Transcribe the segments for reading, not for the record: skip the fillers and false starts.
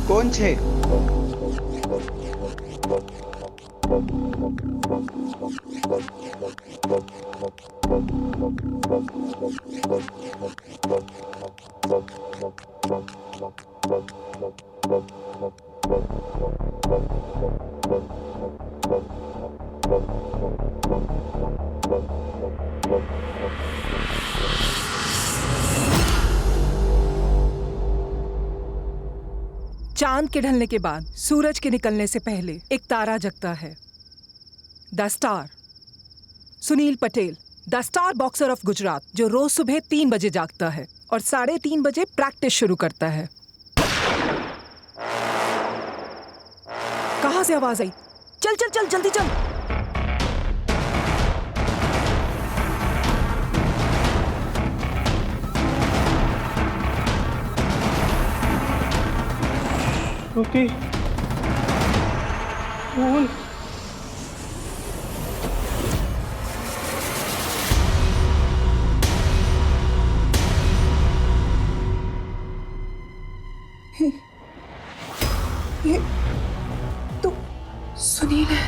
કોણ છે? चांद के ढलने के बाद सूरज के निकलने से पहले एक तारा जगता है। The star. Sunil Patel, the star boxer of Gujarat, जो रोज सुबह 3 बजे जागता है और 3:30 बजे प्रैक्टिस शुरू करता है। कहां से आवाज आई? चल चल चल जल्दी चल। श्रुति, फूल, ये तो सुनील है।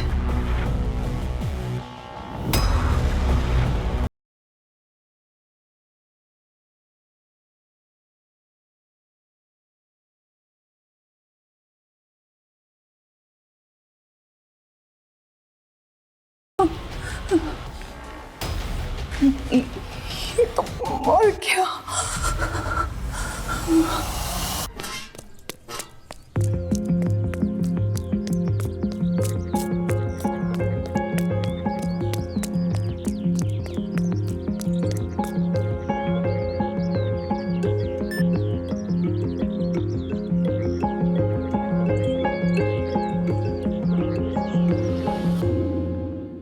ये तो मर गया।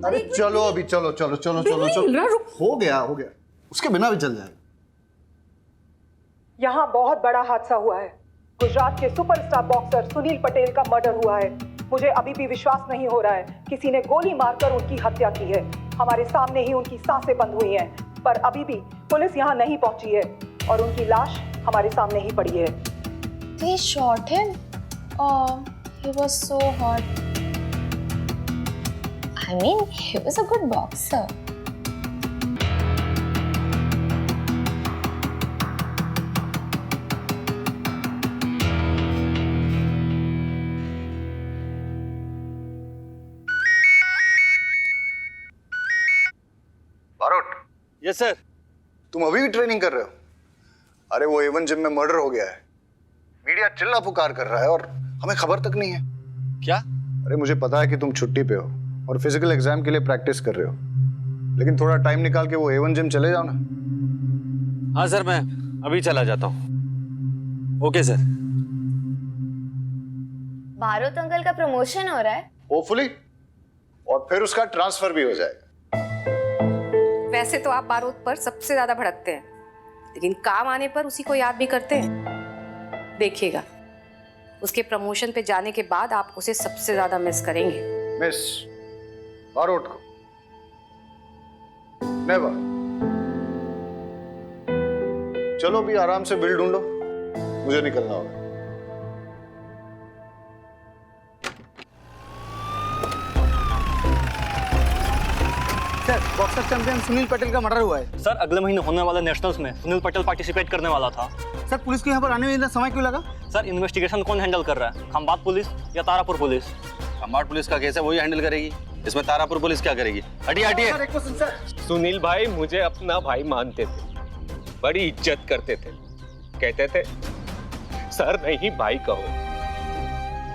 अरे चलो अभी, चलो चलो चलो चलो चलो, हो गया उसके बिना भी चल जाएगा। यहाँ बहुत बड़ा हादसा हुआ है। गुजरात के सुपरस्टार बॉक्सर सुनील पटेल का मर्डर हुआ है। मुझे अभी भी विश्वास नहीं हो रहा है किसी ने गोली मारकर उनकी हत्या की है। हमारे सामने ही उनकी सांसें बंद हुई हैं, पर अभी भी पुलिस यहाँ नहीं पहुंची है और उनकी लाश हमारे सामने ही पड़ी है। They shot him? Oh, he was so hot. I mean, he was a good boxer. Barot. Yes sir. तुम अभी भी ट्रेनिंग कर रहे हो? अरे वो A1 जिम में मर्डर हो गया है। मीडिया चिल्ला पुकार कर रहा है और हमें खबर तक नहीं है। क्या? अरे मुझे पता है कि तुम छुट्टी पे हो और फिजिकल एग्जाम के लिए प्रैक्टिस कर रहे हो, लेकिन थोड़ा टाइम निकाल के वो A1 जिम चले जाओ ना। हाँ सर, मैं अभी चला जाता हूँ। Okay sir. बारोत अंकल का प्रमोशन हो रहा है। होपफुली, और फिर उसका ट्रांसफर भी हो जाएगा। वैसे तो आप बारूद पर सबसे ज्यादा भड़कते हैं, लेकिन काम आने पर उसी को याद भी करते हैं। देखिएगा, उसके प्रमोशन पे जाने के बाद आप उसे सबसे ज्यादा मिस करेंगे। मिस बारोट को? नेवर। चलो भी आराम से बिल ढूंढो, मुझे निकलना होगा। Sir, boxer champion Sunil Patel का मर्डर हुआ है। सर, अगले महीने होने वाले नेशनल्स में सुनील पटेल पार्टिसिपेट करने वाला था। सर, पुलिस को यहाँ पर आने में इतना समय क्यों लगा? सर, इन्वेस्टिगेशन कौन हैंडल कर रहा है? खंबात पुलिस या तारापुर पुलिस? खंबात पुलिस का केस है, वही हैंडल करेगी। इसमें तारापुर पुलिस क्या करेगी? हटिए हटिए। सर, एक क्वेश्चन सर। सुनील भाई मुझे अपना भाई मानते थे, बड़ी इज्जत करते थे, कहते थे सर नहीं भाई कहो।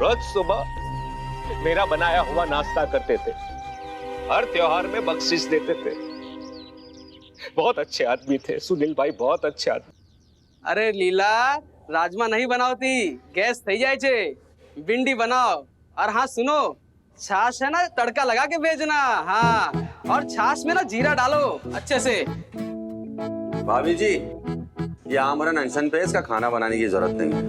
रोज सुबह मेरा बनाया हुआ नाश्ता करते थे, हर त्योहार में बख्शिश देते थे। बहुत अच्छे आदमी थे सुनील भाई, बहुत अच्छे आदमी। अरे लीला, राजमा नहीं बनावती, गैस थई जाए छे। भिंडी बनाओ। और हाँ सुनो, छाछ है ना, तड़का लगा के भेजना। हाँ, और छाछ में ना जीरा डालो अच्छे से। भाभी जी, ये आमरन अनशन पे, इसका खाना बनाने की जरूरत नहीं है।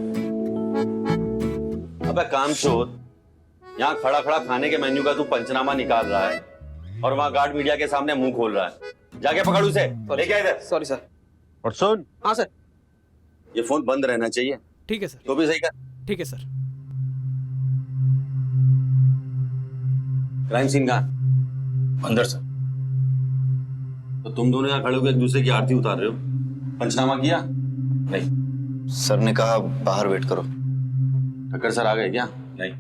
अबे कामचोद, यहाँ खड़ा खड़ा खाने के मेन्यू का तू पंचनामा निकाल रहा है और वहाँ गार्ड मीडिया के सामने मुंह खोल रहा है। जाके पकड़ उसे, लेके आ इधर। Sorry sir. और सुन। हाँ सर। ये फोन बंद रहना चाहिए। ठीक है सर। तो भी सही कर। ठीक है सर। क्राइम सीन कहाँ? अंदर सर। तो तुम दोनों यहाँ खड़े होकर एक दूसरे की आरती उतार रहे हो? पंचनामा किया? नहीं। सर ने कहा बाहर वेट करो। ठक्कर सर आ गए क्या? नहीं।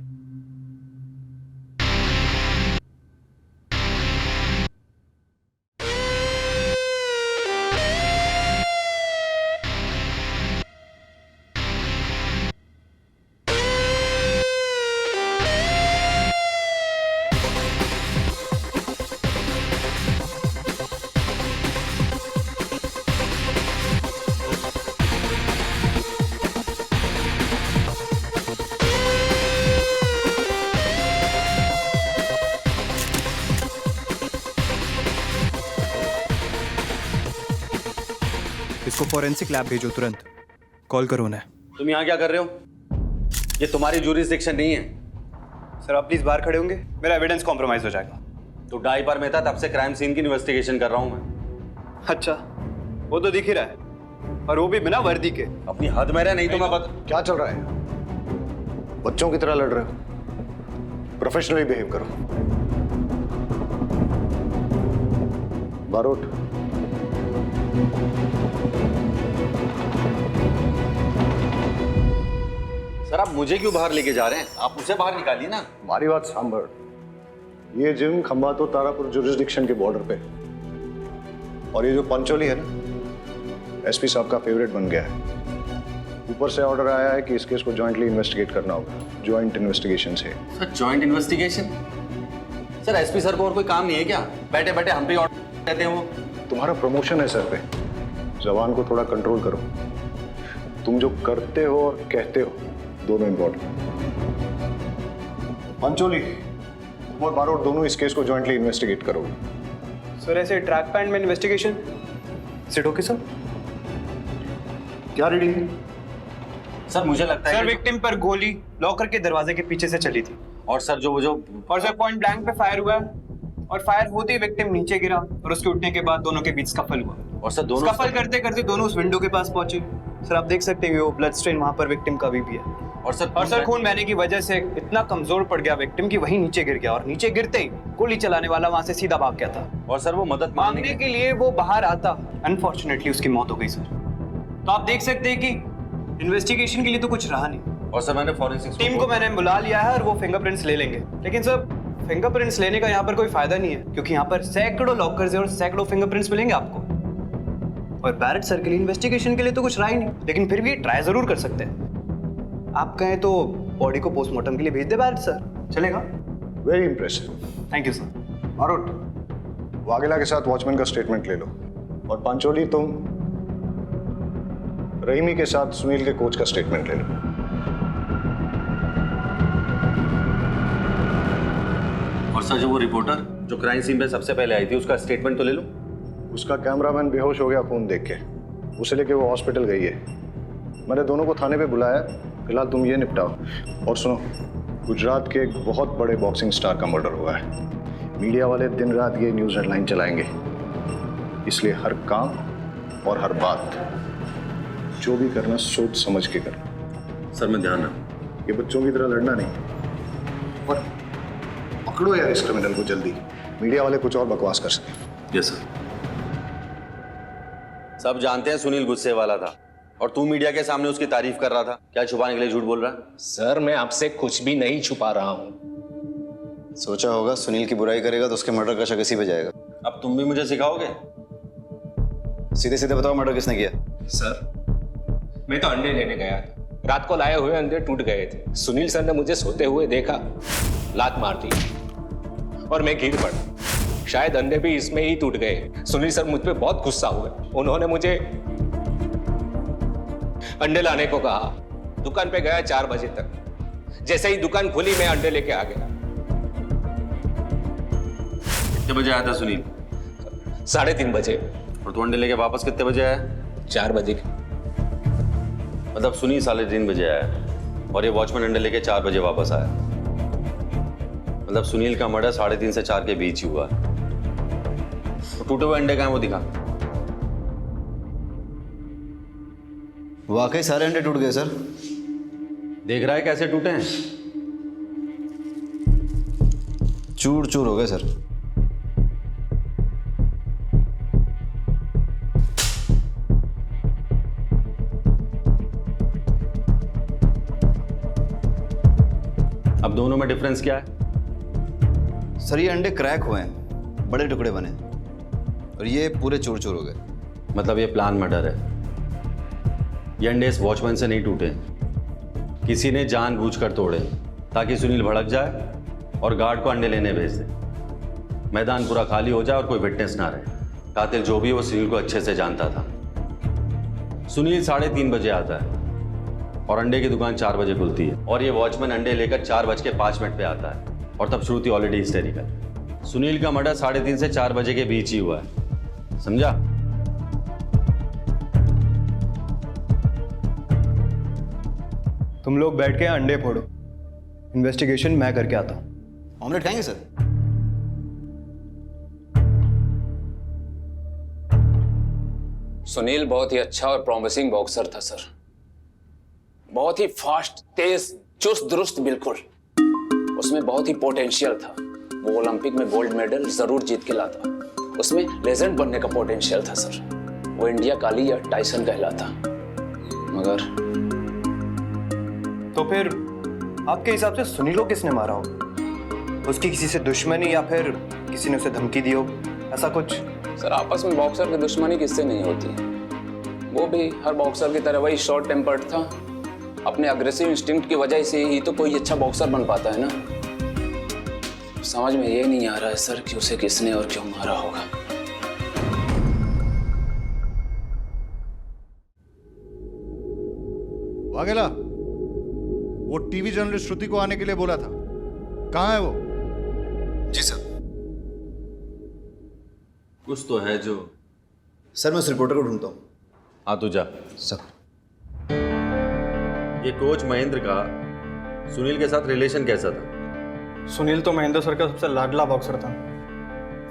इसको फॉरेंसिक लैब भेजो तुरंत। कॉल करो उन्हें। तुम यहाँ क्या कर रहे हो? ये तुम्हारी जुरिस्डिक्शन नहीं है। सर आप प्लीज बाहर खड़े होंगे, मेरा एविडेंस कॉम्प्रोमाइज हो जाएगा। तो डाई पर मैं था, तब से क्राइम सीन की इन्वेस्टिगेशन कर रहा हूँ मैं। अच्छा, वो तो दिख ही रहा है, और वो भी बिना वर्दी के। अपनी हद में रहे, नहीं तो मैं क्या चल रहा है? बच्चों की तरह लड़ रहे हो? प्रोफेशनली बिहेव करो। बारूद, सर आप मुझे क्यों बाहर लेके जा रहे हैं? आप उसे बाहर निकालिए ना। हमारी बात सांभर। ये जिम खंबातो तारापुर जुरिस्डिक्शन के बॉर्डर पे, और ये जो पंचोली है ना, एसपी साहब का फेवरेट बन गया है। ऊपर से ऑर्डर आया है कि इस केस को जॉइंटली इन्वेस्टिगेट करना होगा, जॉइंट इन्वेस्टिगेशन से। Sir joint investigation? Sir SP sir को और कोई काम नहीं है क्या? बैठे बैठे हम पे ऑर्डर कहते हैं वो। तुम्हारा प्रमोशन है सर पे, जबान को थोड़ा कंट्रोल करो। तुम जो करते हो और कहते हो दोनों इंपॉर्टेंट। पंचोली और बारूद दोनों इस केस को जॉइंटली इन्वेस्टिगेट करोगे। सर ऐसे ट्रैक पैंट में इन्वेस्टिगेशन सिट ओके सर? क्या रीडिंग है? सर मुझे लगता है सर विक्टिम पर गोली लॉकर के दरवाजे के पीछे से चली थी, और सर जो और सर पॉइंट ब्लैंक पे फायर हुआ है, और फायर होते ही विक्टिम नीचे गिरा, और उसके उठने के बाद दोनों के बीच स्कफल हुआ। और सर दोनों स्कफल करते करते दोनों उस विंडो के पास पहुंचे। सर आप देख सकते हैं वो ब्लड स्ट्रेन वहां पर विक्टिम का भी है। और सर खून बहने की वजह से इतना कमजोर पड़ गया विक्टिम कि वहीं नीचे गिर गया, और नीचे गिरते ही गोली चलाने वाला वहां से सीधा भाग गया था। और सर वो मदद मांगने के लिए वो बाहर आता, अनफॉर्चुनेटली उसकी मौत हो गई सर। तो आप देख सकते हैं कि इन्वेस्टिगेशन के लिए तो कुछ रहा नहीं। और सर मैंने फॉरेंसिक टीम को मैंने बुला लिया है और वो फिंगरप्रिंट्स ले लेंगे, लेकिन सर फिंगरप्रिंट्स लेने का यहाँ पर कोई फायदा नहीं है, क्योंकि यहाँ पर सैकड़ों लॉकर्स हैं और सैकड़ों फिंगरप्रिंट्स मिलेंगे आपको। और बैरेट सर के लिए इन्वेस्टिगेशन के लिए तो कुछ रहा ही नहीं, लेकिन फिर भी ट्राई जरूर कर सकते हैं। आप कहें तो बॉडी को पोस्टमार्टम के लिए भेज दे बैरेट सर, चलेगा? Very impressive. Thank you sir. बारूद, वाघेला के साथ वॉचमैन का स्टेटमेंट ले लो, और पंचोली तुम रहीमी के साथ सुनील के कोच का स्टेटमेंट ले लो। और सर जो वो रिपोर्टर जो क्राइम सीन पे सबसे पहले आई थी, उसका स्टेटमेंट तो ले लो। उसका कैमरामैन बेहोश हो गया खून देख के, उसे लेके वो हॉस्पिटल गई है। मैंने दोनों को थाने पे बुलाया, फिलहाल तुम ये निपटाओ। और सुनो, गुजरात के एक बहुत बड़े बॉक्सिंग स्टार का मर्डर हुआ है। मीडिया वाले दिन रात ये न्यूज़ हेडलाइन चलाएंगे, इसलिए हर काम और हर बात जो भी करना सोच समझ के करना। सर मैं ध्यान रखूं। ये बच्चों की तरह लड़ना नहीं, और पकड़ो यार इस क्रिमिनल को जल्दी, मीडिया वाले कुछ और बकवास कर सके। Yes sir. सब जानते हैं सुनील गुस्से वाला था, और तू मीडिया के सामने उसकी तारीफ कर रहा था। क्या छुपाने के लिए झूठ बोल रहा है? सर मैं आपसे कुछ भी नहीं छुपा रहा हूँ। सोचा होगा सुनील की बुराई करेगा तो उसके मर्डर का शक इसी पे जाएगा। अब तुम भी मुझे सिखाओगे? सीधे सीधे बताओ मर्डर किसने किया? सर मैं तो अंडे लेने गया था, रात को लाए हुए अंडे टूट गए थे। सुनील सर ने मुझे सोते हुए देखा, लात मार दी और मैं गिर पड़ा। शायद अंडे भी इसमें ही टूट गए। सुनील सर मुझ पे बहुत गुस्सा हुए, उन्होंने मुझे अंडे लाने को कहा। दुकान पे गया 4 बजे तक। जैसे ही दुकान खुली मैं अंडे लेके आ गया। कितने बजे आया था सुनील? 3:30 बजे। और तू अंडे लेके वापस कितने बजे आया? 4 बजे। मतलब सुनील 3:30 बजे आया, और ये वॉचमैन अंडे लेके 4 बजे वापस आया। मतलब सुनील का मर्डर 3:30 से 4 के बीच ही हुआ। तो टूटे हुए अंडे कहाँ हैं वो दिखा। वाकई सारे अंडे टूट गए सर। देख रहा है कैसे टूटे हैं? चूर चूर हो गए सर। अब दोनों में डिफरेंस क्या है? सर ये अंडे क्रैक हुए हैं, बड़े टुकड़े बने, और ये पूरे चूर चूर हो गए। मतलब ये प्लान मर्डर है। ये अंडे इस वॉचमैन से नहीं टूटे, किसी ने जानबूझकर तोड़े ताकि सुनील भड़क जाए और गार्ड को अंडे लेने भेज दे, मैदान पूरा खाली हो जाए और कोई विटनेस ना रहे। कातिल जो भी है वो सुनील को अच्छे से जानता था। सुनील 3:30 बजे आता है और अंडे की दुकान 4 बजे खुलती है, और ये वॉचमैन अंडे लेकर 4:05 पे आता है, और तब श्रुति ऑलरेडी हिस्टेरिकल। सुनील का मर्डर 3:30 से 4 बजे के बीच ही हुआ है, समझा? तुम लोग बैठ के अंडे फोड़ो, इन्वेस्टिगेशन मैं करके आता हूँ। ऑमलेट खाएंगे सर? सुनील बहुत ही अच्छा और प्रॉमिसिंग बॉक्सर था सर। बहुत ही फास्ट, तेज, चुस्त दुरुस्त, बिल्कुल। उसमें बहुत ही पोटेंशियल था। वो ओलंपिक में गोल्ड मेडल जरूर जीत के लाता। उसमें लेजेंड बनने का पोटेंशियल था सर। वो इंडिया काली या टाइसन कहलाता। मगर तो फिर आपके हिसाब से सुनील को किसने मारा हो? उसकी किसी से दुश्मनी, या फिर किसी ने उसे धमकी दी हो, ऐसा कुछ? सर आपस में बॉक्सर की दुश्मनी किससे नहीं होती। वो भी हर बॉक्सर की तरह वही शॉर्ट टेम्पर्ड था। अपने अग्रेसिव इंस्टिंक्ट की वजह से ही तो कोई अच्छा बॉक्सर बन पाता है ना। समझ में ये नहीं आ रहा है सर कि उसे किसने और क्यों मारा होगा। वाघेला, वो टीवी जर्नलिस्ट श्रुति को आने के लिए बोला था, कहाँ है वो? जी सर। कुछ तो है जो। सर मैं उस रिपोर्टर को ढूंढता हूँ। हाँ तू जा। सर ये कोच महेंद्र का सुनील के साथ रिलेशन कैसा था? सुनील तो महेंद्र सर का सबसे लाडला बॉक्सर था।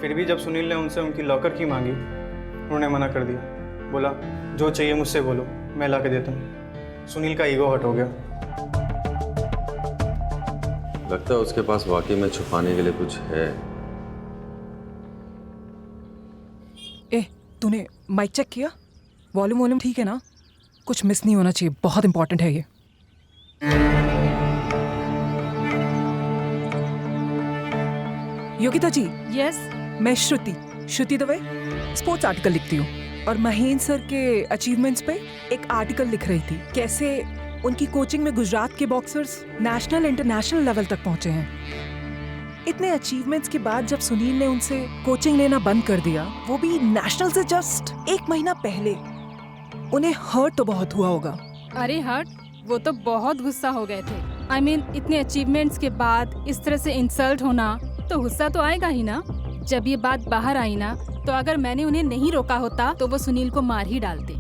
फिर भी जब सुनील ने उनसे उनकी लॉकर की मांगी, उन्होंने मना कर दिया। बोला जो चाहिए मुझसे बोलो, मैं ला के देता हूँ। सुनील का ईगो हर्ट हो गया। लगता है उसके पास वाकई में छुपाने के लिए कुछ है। ए, तूने माइक चेक किया? वॉल्यूम ठीक है ना? कुछ मिस नहीं होना चाहिए, बहुत इंपॉर्टेंट है ये। योगिता जी। यस। मैं श्रुति दवे स्पोर्ट्स आर्टिकल लिखती हूँ, और महेंद्र सर के अचीवमेंट्स पे एक आर्टिकल लिख रही थी। कैसे उनकी कोचिंग में गुजरात के बॉक्सर्स नेशनल इंटरनेशनल लेवल तक पहुंचे हैं। इतने अचीवमेंट्स के बाद जब सुनील ने उनसे कोचिंग लेना बंद कर दिया, वो भी नेशनल से जस्ट 1 महीना पहले, उन्हें हर्ट तो बहुत हुआ होगा। अरे हर्ट, वो तो बहुत गुस्सा हो गए थे। I mean, इतने अचीवमेंट्स के बाद इस तरह से इंसल्ट होना तो गुस्सा तो आएगा ही ना। जब ये बात बाहर आई ना, तो अगर मैंने उन्हें नहीं रोका होता तो वो सुनील को मार ही डालते।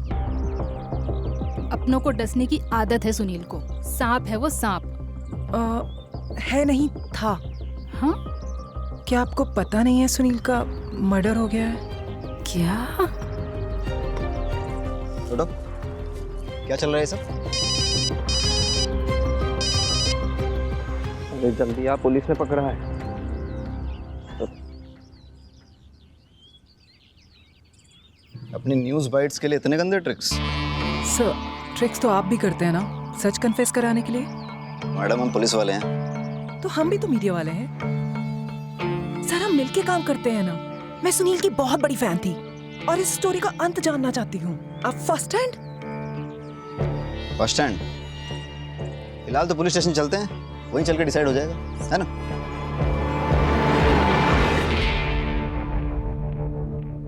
अपनों को डसने की आदत है सुनील को। सांप है वो, सांप। है नहीं था। हाँ? क्या आपको पता नहीं है सुनील का मर्डर हो गया है? क्या? छोटो, क्या चल रहा है सब? अरे जल्दी आ, पुलिस ने पकड़ा है। अपनी न्यूज़ बाइट्स के लिए इतने गंदे ट्रिक्स? सर, ट्रिक्स तो आप भी करते हैं ना, सच कन्फेस कराने के लिए। मैडम हम पुलिस वाले हैं। तो हम भी तो मीडिया वाले हैं सर, हम मिलके काम करते हैं ना। मैं सुनील की बहुत बड़ी फैन थी और इस स्टोरी का अंत जानना चाहती हूँ। आप फर्स्ट हैंड? First hand? फिलहाल तो पुलिस स्टेशन चलते हैं, वहीं चल के डिसाइड हो जाएगा, है ना?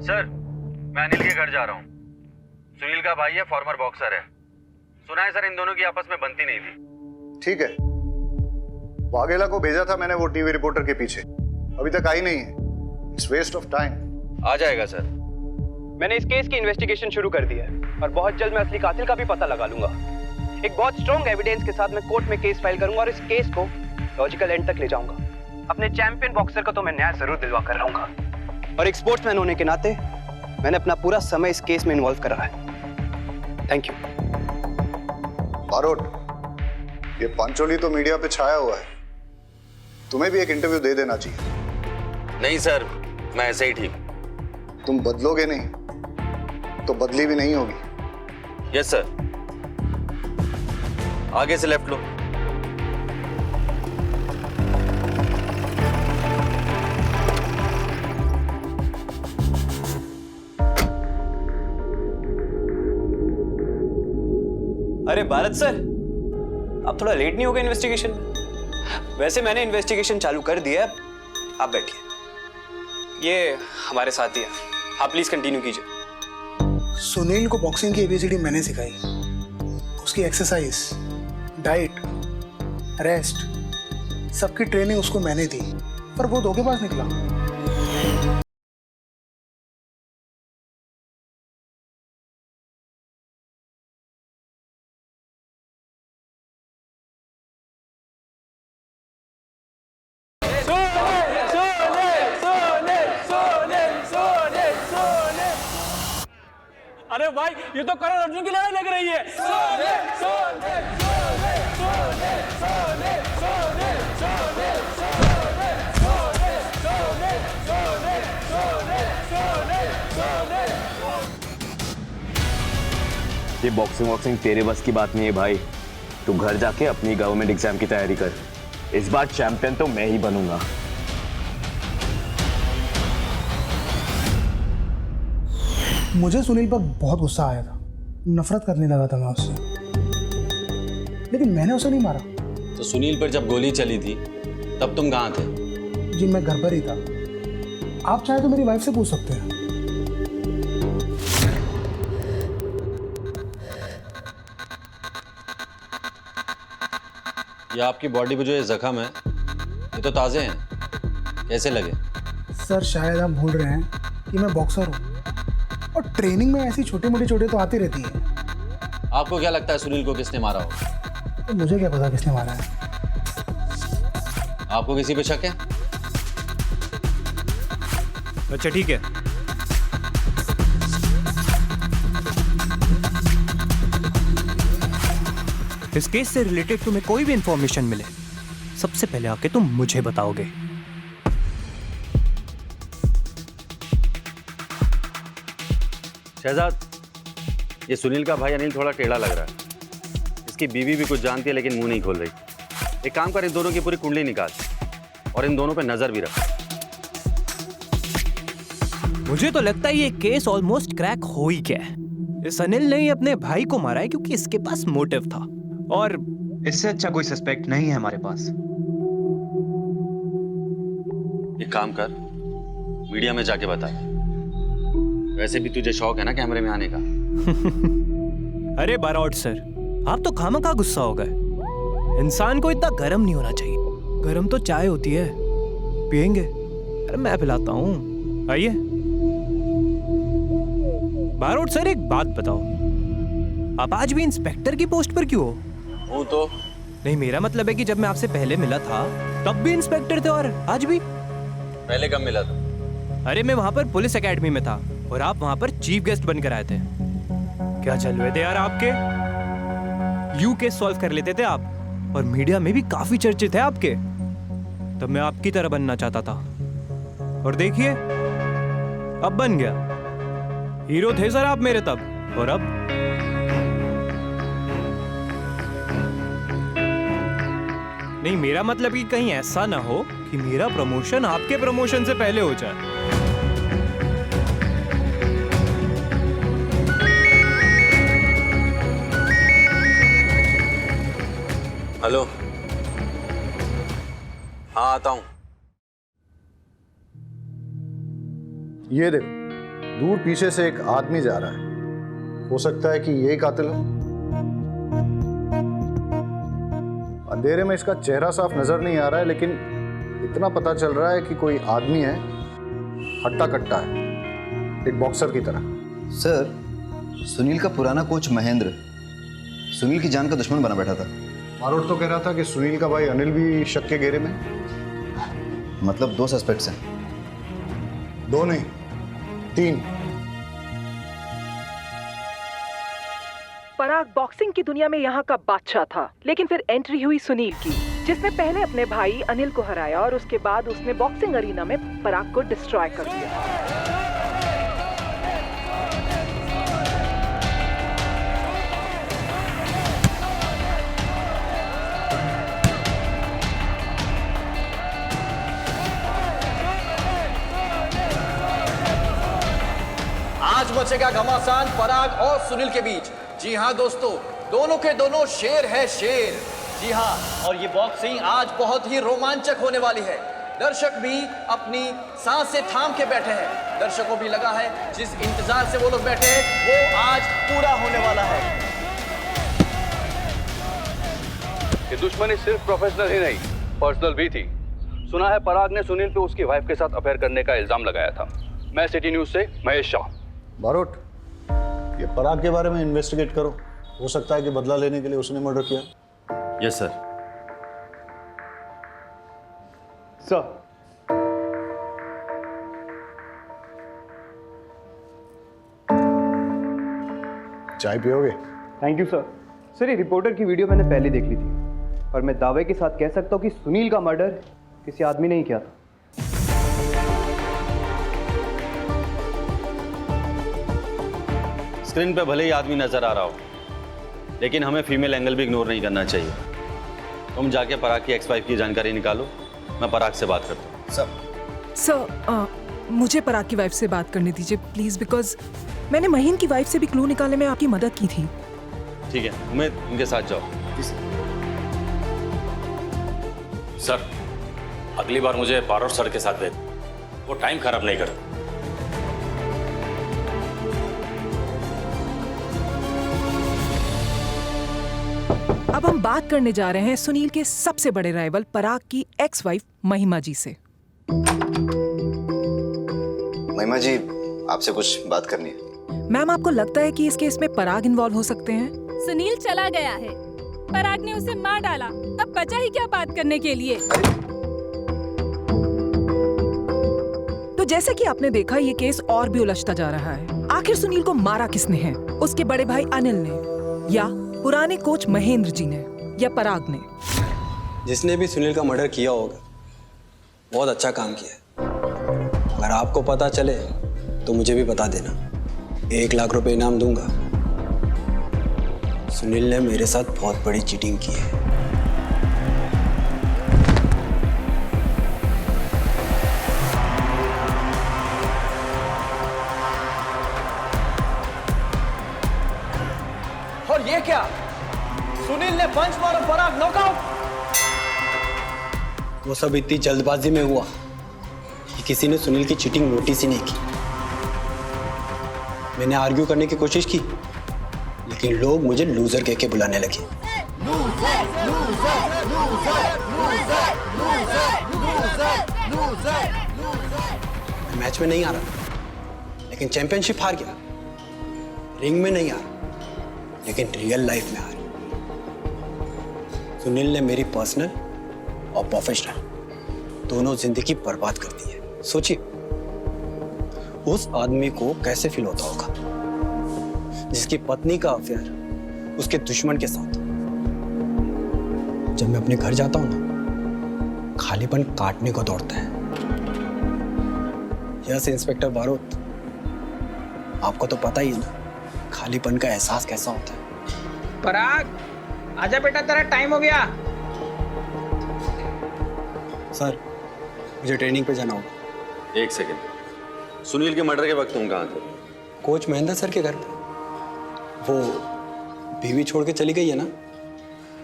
सर मैं अनिल के घर जा रहा हूँ। सुनील का भाई है, फॉर्मर बॉक्सर है। सुना है सर इन दोनों की आपस में बनती नहीं थी। ठीक है, वाघेला को भेजा था मैंने वो टीवी रिपोर्टर के पीछे, अभी तक आई नहीं है। It's waste of time. आ जाएगा सर। मैंने इस केस की इन्वेस्टिगेशन शुरू कर दी है और बहुत जल्द मैं असली कातिल का भी पता लगा लूंगा। एक बहुत स्ट्रॉन्ग एविडेंस के साथ मैं कोर्ट में केस फाइल करूंगा और इस केस को लॉजिकल एंड तक ले जाऊंगा। अपने चैंपियन बॉक्सर को तो मैं न्याय जरूर दिलवा कर रहूंगा, और एक स्पोर्ट्समैन होने के नाते मैंने अपना पूरा समय इस केस में इन्वॉल्व करा है। Thank you. बारोट, ये पंचोली तो मीडिया पे छाया हुआ है, तुम्हें भी एक इंटरव्यू दे देना चाहिए। नहीं सर, मैं ऐसे ही ठीक। तुम बदलोगे नहीं तो बदली भी नहीं होगी। Yes sir. आगे से लेफ्ट लो। अरे भारत सर, आप थोड़ा लेट नहीं हो गए इन्वेस्टिगेशन में? वैसे मैंने इन्वेस्टिगेशन चालू कर दिया है, आप बैठिए। ये हमारे साथी हैं, आप प्लीज कंटिन्यू कीजिए। सुनील को बॉक्सिंग की ABCD मैंने सिखाई। उसकी एक्सरसाइज, डाइट, रेस्ट, सबकी ट्रेनिंग उसको मैंने दी, पर वो धोखेबाज निकला। अरे भाई, ये तो करण अर्जुन की लड़ाई लग रही है। सोने, सोने, सोने, सोने, सोने, सोने, सोने, सोने, सोने, सोने, सोने, सोने, सोने, सोने। ये बॉक्सिंग तेरे बस की बात नहीं है भाई। तू घर जाके अपनी गवर्नमेंट एग्जाम की तैयारी कर। इस बार चैंपियन तो मैं ही बनूंगा। मुझे सुनील पर बहुत गुस्सा आया था, नफरत करने लगा था मैं उससे, लेकिन मैंने उसे नहीं मारा। तो सुनील पर जब गोली चली थी तब तुम कहाँ थे? जी मैं घर पर ही था। आप चाहे तो मेरी वाइफ से पूछ सकते हैं। ये आपकी बॉडी पे जो ये जख्म है, ये तो ताज़े हैं, कैसे लगे? सर शायद आप भूल रहे हैं कि मैं बॉक्सर हूँ, और ट्रेनिंग में ऐसी छोटी मोटी चोटें तो आती रहती हैं। आपको क्या लगता है सुनील को किसने मारा होगा? तो मुझे क्या पता किसने मारा है। आपको किसी पे शक है? अच्छा ठीक है, इस केस से रिलेटेड तुम्हें कोई भी इंफॉर्मेशन मिले, सबसे पहले आके तुम मुझे बताओगे। शहजाद, ये सुनील का भाई अनिल थोड़ा टेढ़ा लग रहा है। इसकी बीवी भी कुछ जानती है लेकिन मुंह नहीं खोल रही। एक काम कर, इन दोनों की पूरी कुंडली निकाल और इन दोनों पे नजर भी रख। मुझे तो लगता है ये केस ऑलमोस्ट क्रैक हो ही गया है। इस अनिल ने ही अपने भाई को मारा है क्योंकि इसके पास मोटिव था, और इससे अच्छा कोई सस्पेक्ट नहीं है हमारे पास। एक काम कर, मीडिया में जाके बता। वैसे भी तुझे शौक है ना कैमरे में आने का। अरे बारौट सर, आप तो खामखा गुस्सा हो गए। इंसान को इतना गर्म नहीं होना चाहिए। गर्म तो चाय होती है, पियेंगे? अरे मैं पिलाता हूँ, आइए। बारौट सर एक बात बताओ, आप आज भी इंस्पेक्टर की पोस्ट पर क्यों हो? हूँ तो नहीं, मेरा मतलब है कि जब मैं आपसे पहले मिला था तब भी इंस्पेक्टर थे और आज भी। पहले कब मिला था? अरे मैं वहां पर पुलिस एकेडमी में था और आप वहां पर चीफ गेस्ट बनकर आए थे। क्या चल रहे थे यार आपके? यू केस सॉल्व कर लेते थे आप, और मीडिया में भी काफी चर्चित थे आपके। तब मैं आपकी तरह बनना चाहता था, और देखिए अब बन गया। हीरो थे सर आप मेरे तब, और अब नहीं। मेरा मतलब कि कहीं ऐसा ना हो कि मेरा प्रमोशन आपके प्रमोशन से पहले हो जाए। हेलो, हाँ आता हूँ। ये देखो, दूर पीछे से एक आदमी जा रहा है। हो सकता है कि यही कातिल हो। अंधेरे में इसका चेहरा साफ नजर नहीं आ रहा है, लेकिन इतना पता चल रहा है कि कोई आदमी है, हट्टा कट्टा है, एक बॉक्सर की तरह। सर, सुनील का पुराना कोच महेंद्र सुनील की जान का दुश्मन बना बैठा था। मारोट तो कह रहा था कि सुनील का भाई अनिल भी शक के घेरे में। मतलब 2 सस्पेक्ट्स हैं? 2 नहीं, 3। पराग बॉक्सिंग की दुनिया में यहाँ का बादशाह था, लेकिन फिर एंट्री हुई सुनील की। जिसने पहले अपने भाई अनिल को हराया और उसके बाद उसने बॉक्सिंग अरीना में पराग को डिस्ट्रॉय कर दिया। आज मचेगा घमासान पराग और सुनील के बीच। जी हाँ दोस्तों, दोनों के दोनों शेर है शेर। जी हाँ, और ये बॉक्सिंग आज बहुत ही रोमांचक होने वाली है। दर्शक भी अपनी सांसें थाम के बैठे हैं। दर्शकों भी लगा है जिस इंतजार से वो लोग बैठे हैं वो आज पूरा होने वाला है। ये दुश्मनी सिर्फ प्रोफेशनल ही नहीं, पर्सनल भी थी। सुना है पराग ने सुनील पे उसकी वाइफ के साथ अफेयर करने का इल्जाम लगाया था। मैं सिटी न्यूज से महेश शाह। बारोट, ये पराग के बारे में इन्वेस्टिगेट करो। हो सकता है कि बदला लेने के लिए उसने मर्डर किया। Yes sir. सर, चाय पियोगे? Thank you sir. सर, ये रिपोर्टर की वीडियो मैंने पहले देख ली थी और मैं दावे के साथ कह सकता हूँ कि सुनील का मर्डर किसी आदमी ने ही किया था। स्क्रीन पे भले ही आदमी नजर आ रहा हो, लेकिन हमें फीमेल एंगल भी इग्नोर नहीं करना चाहिए। तुम जाके पराग की एक्स वाइफ की जानकारी निकालो, मैं पराग से बात करता हूँ। सर, मुझे पराग की वाइफ से बात करने दीजिए प्लीज, बिकॉज मैंने महीन की वाइफ से भी क्लू निकालने में आपकी मदद की थी। ठीक है, उम्मीद उनके साथ जाओ। सर, अगली बार मुझे बारोट सर के साथ भेज, वो टाइम खराब नहीं करते। अब हम बात करने जा रहे हैं सुनील के सबसे बड़े राइवल पराग की एक्स वाइफ महिमा जी से। महिमा जी, आपसे कुछ बात करनी है। मैम, आपको लगता है कि इस केस में पराग इन्वॉल्व हो सकते हैं? सुनील चला गया है, पराग ने उसे मार डाला, अब बचा ही क्या बात करने के लिए। तो जैसे कि आपने देखा, ये केस और भी उलझता जा रहा है। आखिर सुनील को मारा किसने है? उसके बड़े भाई अनिल ने, या पुराने कोच महेंद्र जी ने, या पराग ने? जिसने भी सुनील का मर्डर किया होगा बहुत अच्छा काम किया। अगर आपको पता चले तो मुझे भी बता देना, 1 लाख रुपए इनाम दूंगा। सुनील ने मेरे साथ बहुत बड़ी चीटिंग की है। और ये क्या, सुनील ने पंच मारा, पराग नॉकआउट। वो सब इतनी जल्दबाजी में हुआ कि किसी ने सुनील की चीटिंग नोटिस ही नहीं की। मैंने आर्ग्यू करने की कोशिश की, लेकिन लोग मुझे लूजर कह के बुलाने लगे। मैं मैच में नहीं आ रहा, लेकिन चैंपियनशिप हार गया। रिंग में नहीं आ रहा, लेकिन रियल लाइफ में आ रही। सुनील ने मेरी पर्सनल और प्रोफेशनल दोनों जिंदगी बर्बाद कर दी है। सोचिए उस आदमी को कैसे फील होता होगा जिसकी पत्नी का अफेयर उसके दुश्मन के साथ। जब मैं अपने घर जाता हूं ना, खालीपन काटने को दौड़ता है। यस इंस्पेक्टर बारोट, आपको तो पता ही है ना खालीपन का एहसास कैसा होता है। पराग, आजा बेटा, तेरा टाइम हो गया। सर, मुझे ट्रेनिंग पे जाना होगा। 1 सेकेंड, सुनील के मर्डर के वक्त तुम कहाँ थे? कोच महेंद्र सर के घर पे। वो बीवी छोड़ के चली गई है ना,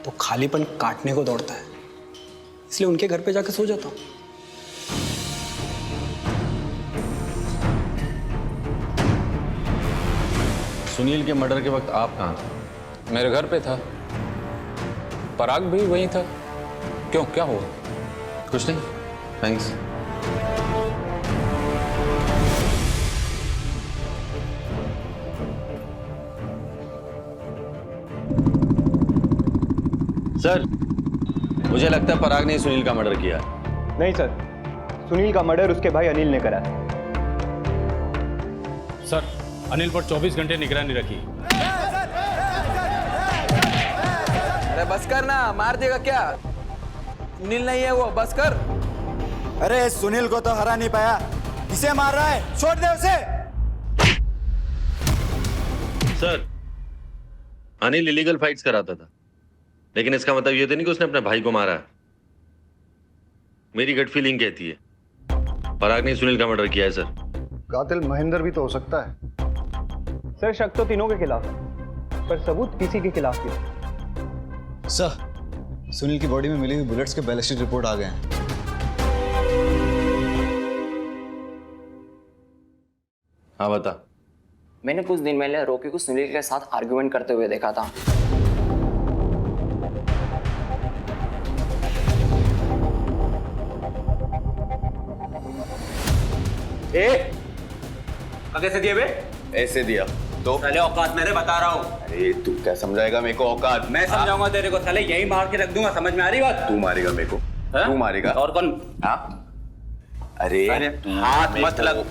तो खालीपन काटने को दौड़ता है, इसलिए उनके घर पे जाकर सो जाता हूँ। सुनील के मर्डर के वक्त आप कहाँ थे? मेरे घर पे था, पराग भी वहीं था। क्यों, क्या हुआ? कुछ नहीं, थैंक्स। सर, मुझे लगता है पराग ने सुनील का मर्डर किया। नहीं सर, सुनील का मर्डर उसके भाई अनिल ने करा है। सर, अनिल पर 24 घंटे निगरानी रखी। अरे बस करना, मार देगा क्या? सुनील नहीं है वो, बस कर। अरे सुनील को तो हरा नहीं पाया, इसे मार रहा है, छोड़ दे उसे। सर, अनिल इलीगल फाइट्स कराता था, लेकिन इसका मतलब ये तो नहीं कि उसने अपने भाई को मारा है। मेरी गट फीलिंग कहती है पराग ने सुनील का मर्डर किया है सर। कातिल महेंद्र भी तो हो सकता है। सर शक तो तीनों के खिलाफ है, पर सबूत किसी के खिलाफ नहीं। सर, सुनील की बॉडी में मिली हुई बुलेट्स के बैलिस्टिक रिपोर्ट आ गए हैं। हाँ बता। मैंने कुछ दिन पहले रॉकी को सुनील के साथ आर्गुमेंट करते हुए देखा था। कैसे दिए बे? ऐसे दिया तो साले औकात मेरे बता रहा हूँ। अरे तू क्या समझाएगा मेरे को औकात? मैं समझाऊंगा तेरे को, साले यही मार के रख दूंगा, समझ में आ रही बात? तू मारेगा मेरे को? तू मारेगा? और कौन? हाँ? अरे हाथ मत लगो।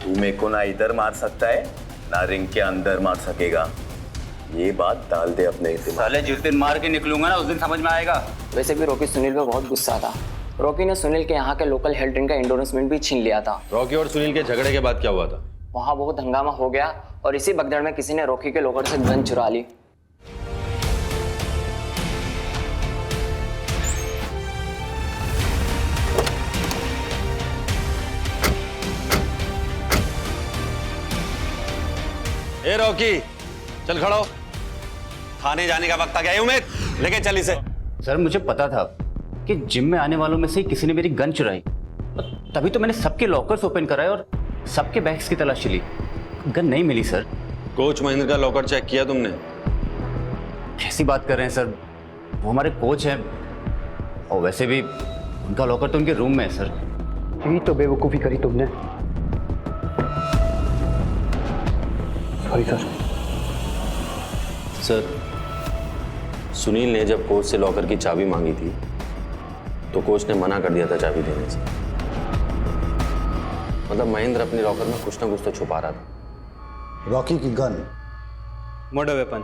तू मेरे को ना इधर मार सकता है ना रिंग के अंदर मार सकेगा, ये बात डाल दे अपने दिमाग। साले जिस दिन मार के निकलूंगा ना उस दिन समझ में आएगा। वैसे भी रॉकी सुनील पे बहुत गुस्सा था। रॉकी ने सुनील के यहाँ के लोकल हेल्थ ड्रिंक का एंडोर्समेंट भी छीन लिया था। रॉकी और सुनील के झगड़े के बाद क्या हुआ था? वहाँ बहुत हंगामा हो गया और इसी भगदड़ में किसी ने रॉकी के लॉकर से गन चुरा ली। ए रॉकी, चल खड़ा हो, थाने जाने का वक्त आ गया है। उमेद लेके चल इसे। सर मुझे पता था कि जिम में आने वालों में से किसी ने मेरी गन चुराई, तभी तो मैंने सबके लॉकर्स ओपन कराए और सबके बैग्स की तलाशी ली। गन नहीं मिली सर। कोच महेंद्र का लॉकर चेक किया तुमने? कैसी बात कर रहे हैं सर, वो हमारे कोच हैं और वैसे भी उनका लॉकर तो उनके रूम में है सर। यही तो बेवकूफ़ी करी तुमने। Sorry sir. सर, सुनील ने जब कोच से लॉकर की चाबी मांगी थी तो कोच ने मना कर दिया था चाबी देने से। मतलब महेंद्र अपने लॉकर में कुछ ना कुछ तो छुपा रहा था। रॉकी की gun murder weapon.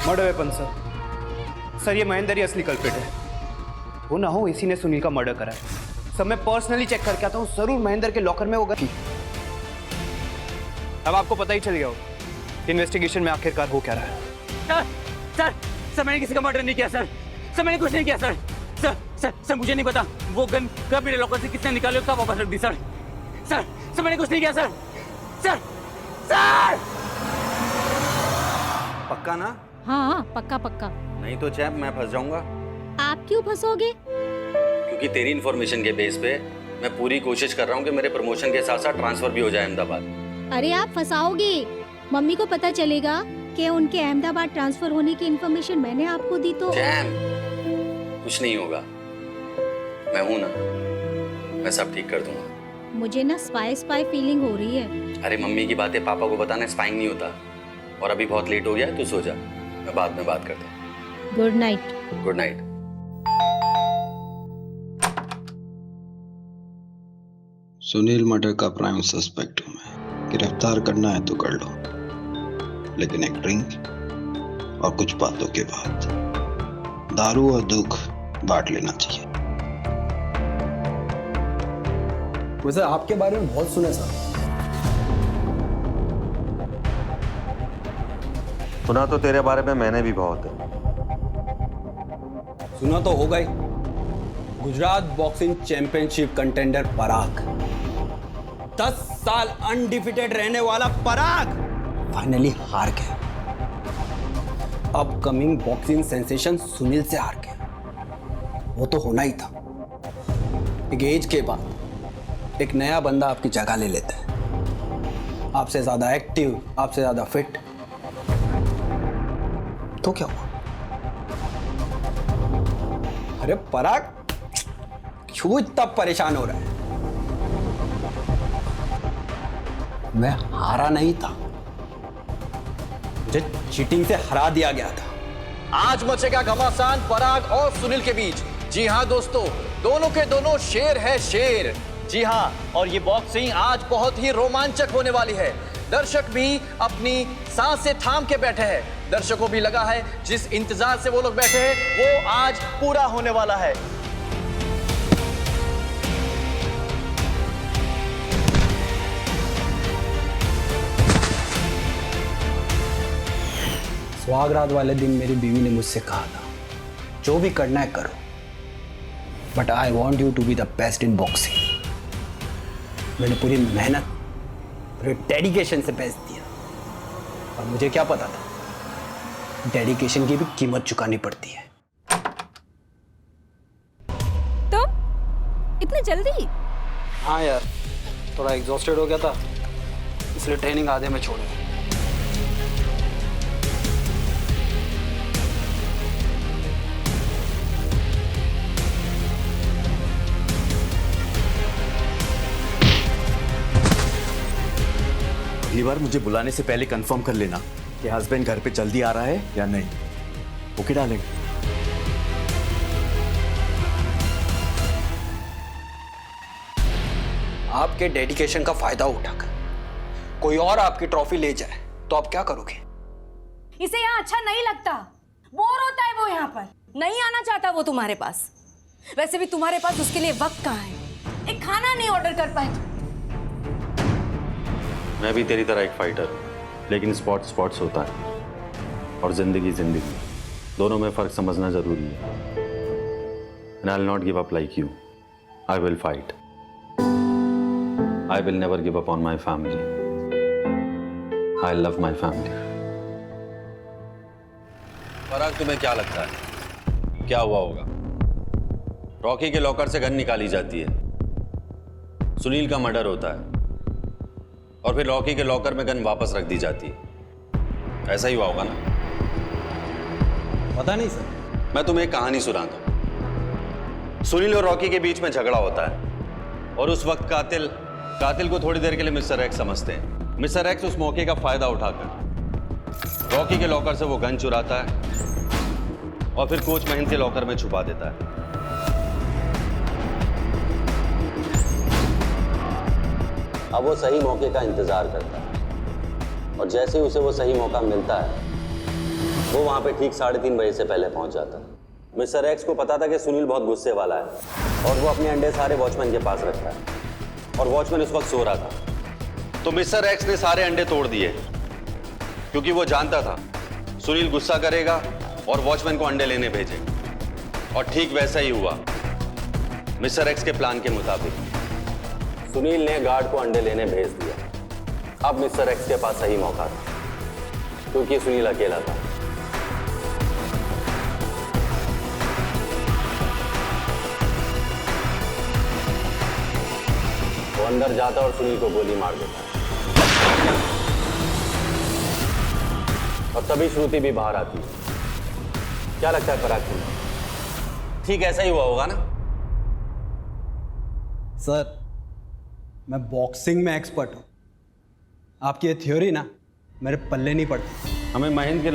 Murder weapon sir. Sir ये महेंद्र ही असली कल्प्रिट है। वो ना हो इसी ने सुनील का मर्डर करा है। सब मैं पर्सनली चेक करके आता हूँ, जरूर महेंद्र के लॉकर में वो गन थी। अब आपको पता ही चल गया हो इन्वेस्टिगेशन में आखिरकार हो क्या रहा है। सर सर मैंने किसी का मर्डर नहीं किया सर। सर मैंने कुछ नहीं किया सर। सर सर सर मुझे नहीं पता वो गन कब मेरे लॉकर से किसने निकाली और कब वापस रख दी सर। सर सर मैंने कुछ नहीं किया सर। सर सर पक्का ना? हाँ पक्का पक्का। नहीं तो चैप मैं फंस जाऊंगा। आप क्यों फंसोगे? क्योंकि तेरी इन्फॉर्मेशन के बेस पे मैं पूरी कोशिश कर रहा हूँ कि मेरे प्रमोशन के साथ साथ ट्रांसफर भी हो जाए अहमदाबाद। अरे आप फंसाओगे, मम्मी को पता चलेगा कि उनके अहमदाबाद ट्रांसफर होने की इन्फॉर्मेशन मैंने आपको दी तो। जैम, कुछ नहीं होगा, मैं हूं ना, मैं सब ठीक कर दूंगा। मुझे ना स्पाई फीलिंग हो रही है। अरे मम्मी की बातें पापा को बताना स्पाइंग नहीं होता। और अभी बहुत लेट हो गया है, तू सो जा, मैं बाद में बात करता हूँ। Good night. Good night. Sunil murder का प्राइम सस्पेक्ट हूं मैं। गिरफ्तार करना है तो कर लो, लेकिन एक ड्रिंक और कुछ बातों के बाद दारू और दुख बांट लेना चाहिए। वैसे आपके बारे में बहुत सुना सर। सुना तो तेरे बारे में मैंने भी बहुत है। सुना तो होगा ही। गुजरात बॉक्सिंग चैंपियनशिप कंटेंडर पराग, 10 साल अनडिफिटेड रहने वाला पराग फाइनली हार गया। अपकमिंग बॉक्सिंग सेंसेशन सुनील से हार गया। वो तो होना ही था। एक एज के बाद एक नया बंदा आपकी जगह ले लेता है, आपसे ज्यादा एक्टिव, आपसे ज्यादा फिट। तो क्या हुआ? अरे पराग क्यों इतना परेशान हो रहा है? मैं हारा नहीं था, मुझे चीटिंग से हरा दिया गया था। आज मचेगा घमासान पराग और सुनील के बीच। जी हां दोस्तों, दोनों के दोनों शेर है शेर। जी हां, और ये बॉक्सिंग आज बहुत ही रोमांचक होने वाली है। दर्शक भी अपनी सांसें थाम के बैठे हैं। दर्शकों भी लगा है जिस इंतजार से वो लोग बैठे हैं वो आज पूरा होने वाला है। सुहागरात वाले दिन मेरी बीवी ने मुझसे कहा था, जो भी करना है करो, but I want you to be the best in boxing. मैंने पूरी मेहनत, पूरे डेडिकेशन से बेस्ट दिया, और मुझे क्या पता था डेडिकेशन की भी कीमत चुकानी पड़ती है। तो इतनी जल्दी? हाँ यार, थोड़ा एग्जॉस्टेड हो गया था, इसलिए ट्रेनिंग आधे में छोड़ दी। अगली बार मुझे बुलाने से पहले कंफर्म कर लेना कि हस्बैंड घर पे जल्दी आ रहा है या नहीं। ओके डालेंगे। आपके डेडिकेशन का फायदा उठाकर कोई और आपकी ट्रॉफी ले जाए तो आप क्या करोगे? इसे यहाँ अच्छा नहीं लगता, बोर होता है वो यहाँ पर, नहीं आना चाहता वो तुम्हारे पास। वैसे भी तुम्हारे पास उसके लिए वक्त कहाँ है, एक खाना नहीं ऑर्डर कर पाए। मैं भी तेरी तरह एक फाइटर हूँ, लेकिन स्पोर्ट्स होता है और जिंदगी दोनों में फर्क समझना जरूरी है। And I'll not give up like you. I will fight. I will never give up on my family. I love my family. पराग, तुम्हें क्या लगता है क्या हुआ होगा? रॉकी के लॉकर से गन निकाली जाती है, सुनील का मर्डर होता है और फिर रॉकी के लॉकर में गन वापस रख दी जाती है। ऐसा ही हुआ होगा ना? पता नहीं सर। मैं तुम्हें एक कहानी सुनाता हूं। सुनील और रॉकी के बीच में झगड़ा होता है और उस वक्त कातिल को थोड़ी देर के लिए मिस्टर एक्स समझते हैं। मिस्टर एक्स उस मौके का फायदा उठाकर रॉकी के लॉकर से वो गन चुराता है और फिर कोच महेंद्र के लॉकर में छुपा देता है। अब वो सही मौके का इंतजार करता है और जैसे ही उसे वो सही मौका मिलता है वो वहां पे ठीक 3:30 बजे से पहले पहुंच जाता है। मिस्टर एक्स को पता था कि सुनील बहुत गुस्से वाला है और वो अपने अंडे सारे वॉचमैन के पास रखता है और वॉचमैन उस वक्त सो रहा था। तो मिस्टर एक्स ने सारे अंडे तोड़ दिए क्योंकि वो जानता था सुनील गुस्सा करेगा और वॉचमैन को अंडे लेने भेजे, और ठीक वैसा ही हुआ। मिस्टर एक्स के प्लान के मुताबिक सुनील ने गार्ड को अंडे लेने भेज दिया। अब मिस्टर एक्स के पास सही मौका था क्योंकि सुनील अकेला था। वो अंदर जाता और सुनील को गोली मार देता और तभी श्रुति भी बाहर आती है। क्या लगता है पराग तुम्हें? ठीक ऐसा ही हुआ होगा ना? सर, मैं बॉक्सिंग में एक्सपर्ट हूं। आपकी ये थ्योरी ना मेरे पल्ले नहीं पड़ती। हमें महेंद्र के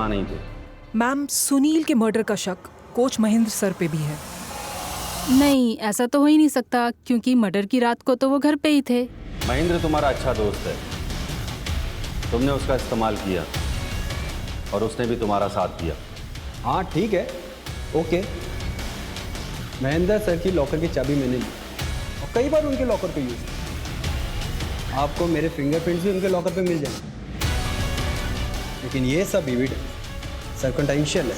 नहीं थे। मैम, सुनील के मर्डर का शक कोच महेंद्र सर पे भी है। नहीं, ऐसा तो हो ही नहीं सकता क्योंकि मर्डर की रात को तो वो घर पे ही थे। महेंद्र तुम्हारा अच्छा दोस्त है, तुमने उसका इस्तेमाल किया और उसने भी तुम्हारा साथ दिया। हाँ ठीक है, ओके। महेंद्र सर की लॉकर की चाबी मैंने ली और कई बार उनके लॉकर पे यूज किया। आपको मेरे फिंगरप्रिंट्स भी उनके लॉकर पे मिल जाएंगे, लेकिन ये सब एविडेंस सर्कमस्टेंशियल है,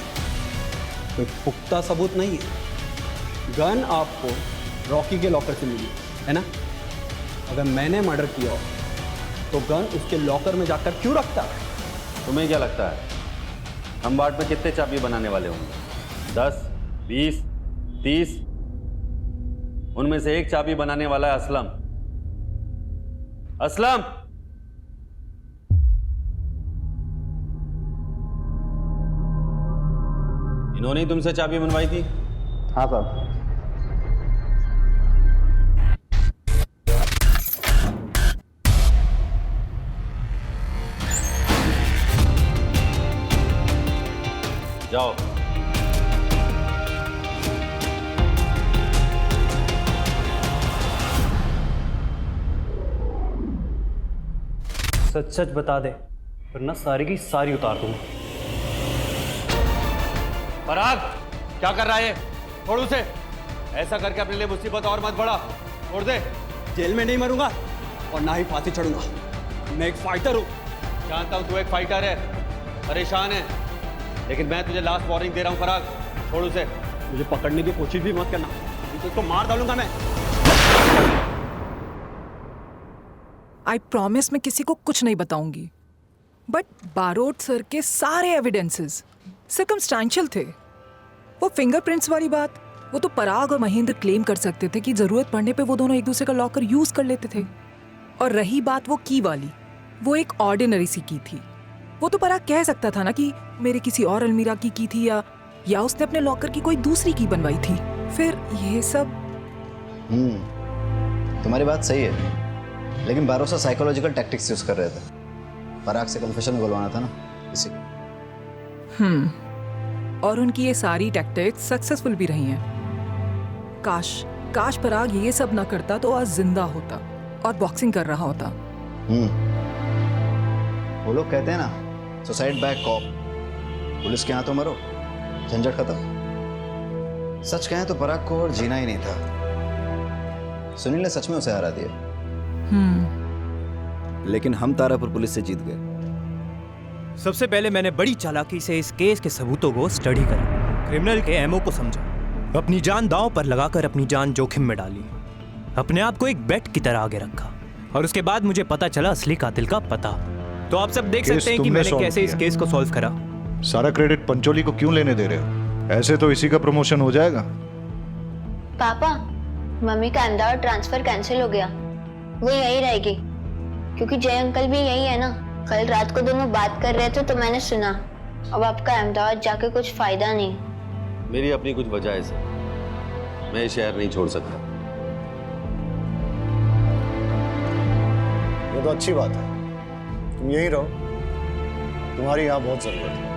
कोई पुख्ता सबूत नहीं है। गन आपको रॉकी के लॉकर से मिली है ना? अगर मैंने मर्डर किया हो तो गन उसके लॉकर में जाकर क्यों रखता? तुम्हें क्या लगता है हम बाट में कितने चाबी बनाने वाले होंगे? 10, 20, 30? उनमें से एक चाबी बनाने वाला है असलम, असलम, इन्होंने ही तुमसे चाबी मनवाई थी? हाँ साहब। जाओ। सच सच बता दे वरना सारी की सारी उतार दूंगा। पराग, क्या कर रहा है? छोड़ उसे। ऐसा करके अपने लिए मुसीबत और मत बढ़ा। छोड़ दे। जेल में नहीं मरूंगा और ना ही फांसी चढ़ूंगा। मैं एक फाइटर हूँ। जानता हूं तू एक फाइटर है, परेशान है, लेकिन मैं तुझे लास्ट वार्निंग दे रहा हूं पराग, छोड़ उसे। मुझे पकड़ने की कोशिश भी मत करना, तो उसको मार डालूंगा मैं। आई प्रॉमिस मैं किसी को कुछ नहीं बताऊंगी, बट बारोट सर के सारे एविडेंसेस सर्कमस्टेंशियल थे। वो फिंगरप्रिंट्स वाली बात, वो तो पराग और महेंद्र क्लेम कर सकते थे कि जरूरत पड़ने पे वो दोनों एक दूसरे का लॉकर यूज कर लेते थे। और रही बात वो की वाली, वो एक ऑर्डिनरी सी की थी। वो तो पराग कह सकता था ना कि मेरे किसी और अलमीरा की थी, या उसने अपने लॉकर की कोई दूसरी की बनवाई थी। फिर ये सब तुम्हारी बात सही है, लेकिन बारोसा साइकोलॉजिकल टैक्टिक्स यूज कर रहे थे। पराग से कन्फेशन बुलवाना था ना किसी को। और उनकी ये सारी टैक्टिक्स सक्सेसफुल भी रही हैं। काश पराग ये सब ना करता तो आज जिंदा होता और बॉक्सिंग कर रहा होता। वो लोग कहते हैं ना, सुसाइड बाय कॉप, पुलिस के हाथों मरो, झंझट खत्म। सच कहें तो पराग को और जीना ही नहीं था। सुनील ने सच में उसे हरा दिया। लेकिन हम तारापुर पुलिस से जीत गए। सबसे पहले मैंने बड़ी चालाकी से इस केस के सबूतों को स्टडी करा, क्रिमिनल के एमओ को समझा, अपनी जान दांव पर लगाकर अपनी जान जोखिम में डाली, अपने आप को एक बेट की तरह आगे रखा, और उसके बाद मुझे पता चला असली कातिल का पता। तो आप सब देख सकते हैं कि मैंने कैसे इस केस को सॉल्व करा। सारा क्रेडिट पंचोली को क्यों लेने दे रहे हो? ऐसे तो इसी का प्रमोशन हो जाएगा। पापा, मम्मी का अहमदाबाद ट्रांसफर कैंसिल हो गया, वो यही रहेगी, क्योंकि जय अंकल भी यही है ना। कल रात को दोनों बात कर रहे थे तो मैंने सुना। अब आपका अहमदाबाद जाके कुछ फायदा नहीं। मेरी अपनी कुछ वजह है सर, मैं ये शहर नहीं छोड़ सकता। ये तो अच्छी बात है, तुम यहीं रहो, तुम्हारी यहाँ बहुत जरूरत है।